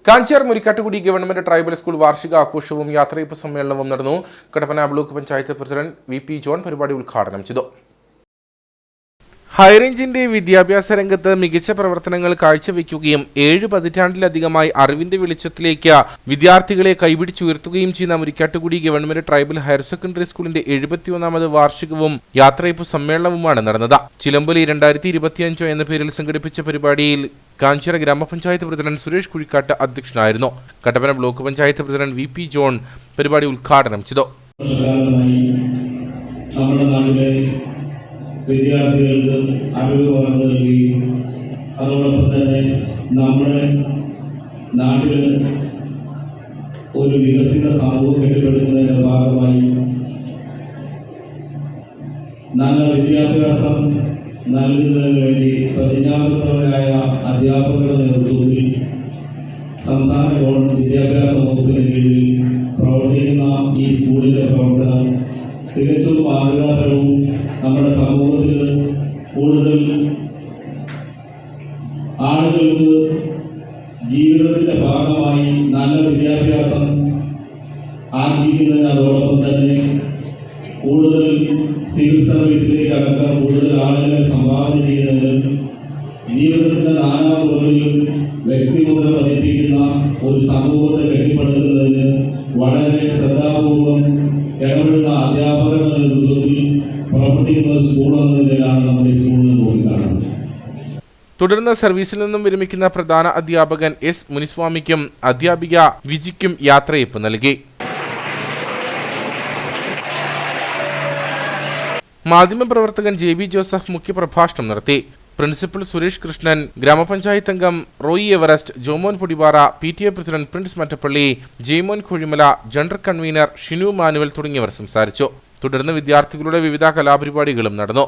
Kanchiyar Murikkattukudy government tribal school വാർഷിക ആഘോഷവും യാത്രയപ്പ് സമ്മേളനവും നടന്നു. Kattappana block panchayat president VP. John പരിപാടി ഉദ്ഘാടനം ചെയ്തു. ഹൈറേഞ്ചിന്റെ വിദ്യാഭ്യാസ രംഗത്ത് മികച്ച പ്രവർത്തനങ്ങൾ കാഴ്ചവെക്കുകയും 7 പതിറ്റാണ്ടിലധികമായി അറിവിന്റെ വെളിച്ചത്തിലേക്ക് വിദ്യാർത്ഥികളെ കൈപിടിച്ചുയർത്തുകയും ചെയ്യുന്ന Murikkattukudy government tribal higher secondary സ്കൂളിന്റെ 71ാമത് വാർഷികവും യാത്രയപ്പ് സമ്മേളനവുമാണ് നടന്നത്. ചിലമ്പൊലി 2025 എന്ന പേരിൽ സംഘടിപ്പിച്ച പരിപാടിയിൽ കാഞ്ചിയാർ ഗ്രാമപഞ്ചായത്ത് പ്രസിഡന്റ് സുരേഷ് കുഴിക്കാട്ട് അധ്യക്ഷനായിരുന്നു. Kattappana block panchayat president VP. John പരിപാടി ഉദ്ഘാടനം ചെയ്തു. വിദ്യാർത്ഥികൾക്ക് അറിവ് പകർന്നു നൽകുകയും അതോടൊപ്പം തന്നെ നമ്മുടെ നാട്ടിൽ ഒരു വികസിത സമൂഹം കെട്ടിപ്പടുക്കുന്നതിന്റെ ഭാഗമായി നല്ല വിദ്യാഭ്യാസം നൽകുന്നതിന് വേണ്ടി പ്രതിജ്ഞാബദ്ധരായ അധ്യാപകരുടെ നേതൃത്വത്തിൽ സംസ്ഥാന ഗവൺമെന്റ് വിദ്യാഭ്യാസ വകുപ്പിന് കീഴിൽ പ്രവർത്തിക്കുന്ന ഈ സ്കൂളിന്റെ പ്രവർത്തനം തികച്ചും മാതൃകാപരവും നമ്മുടെ സമൂഹത്തിൽ കൂടുതൽ ആളുകൾക്ക് ജീവിതത്തിന്റെ ഭാഗമായി നല്ല വിദ്യാഭ്യാസം ആർജിക്കുന്നതിനോടൊപ്പം തന്നെ കൂടുതൽ സിവിൽ സർവീസിലേക്ക് അടക്കം കൂടുതൽ ആളുകളെ സംഭാവന ചെയ്യുന്നതിനും ജീവിതത്തിന്റെ നാനാതുറകളിലും വ്യക്തിമുദ്ര പതിപ്പിക്കുന്ന ഒരു സമൂഹത്തെ കെട്ടിപ്പടുക്കുന്നതിന് വളരെ ശ്രദ്ധാപൂർവം ഇടപെടുന്ന അധ്യാപകരുടെ നേതൃത്വത്തിൽ പ്രവർത്തിക്കുന്ന സ്കൂൾ എന്ന നിലയിലാണ് നമ്മുടെ സ്കൂളിൽ നോക്കിക്കാണുന്നത്. തുടർന്ന് സർവീസിൽ നിന്നും വിരമിക്കുന്ന പ്രധാന അധ്യാപകൻ എസ് മുനിസ്വാമിക്കും അധ്യാപിക വിജിക്കും യാത്രയപ്പ് നൽകി. മാധ്യമപ്രവർത്തകൻ ജെ.ബി. ജോസഫ് മുഖ്യപ്രഭാഷണം നടത്തി. പ്രിൻസിപ്പൽ സുരേഷ് കൃഷ്ണൻ, ഗ്രാമപഞ്ചായത്ത് അംഗം Roy Everest, Jomon Podipara, PTA president Prince Mattappally, Jaimon Kozhimala, general convener Shinu Manuel തുടങ്ങിയവർ സംസാരിച്ചു. തുടർന്ന് വിദ്യാർത്ഥികളുടെ വിവിധ കലാപരിപാടികളും നടന്നു.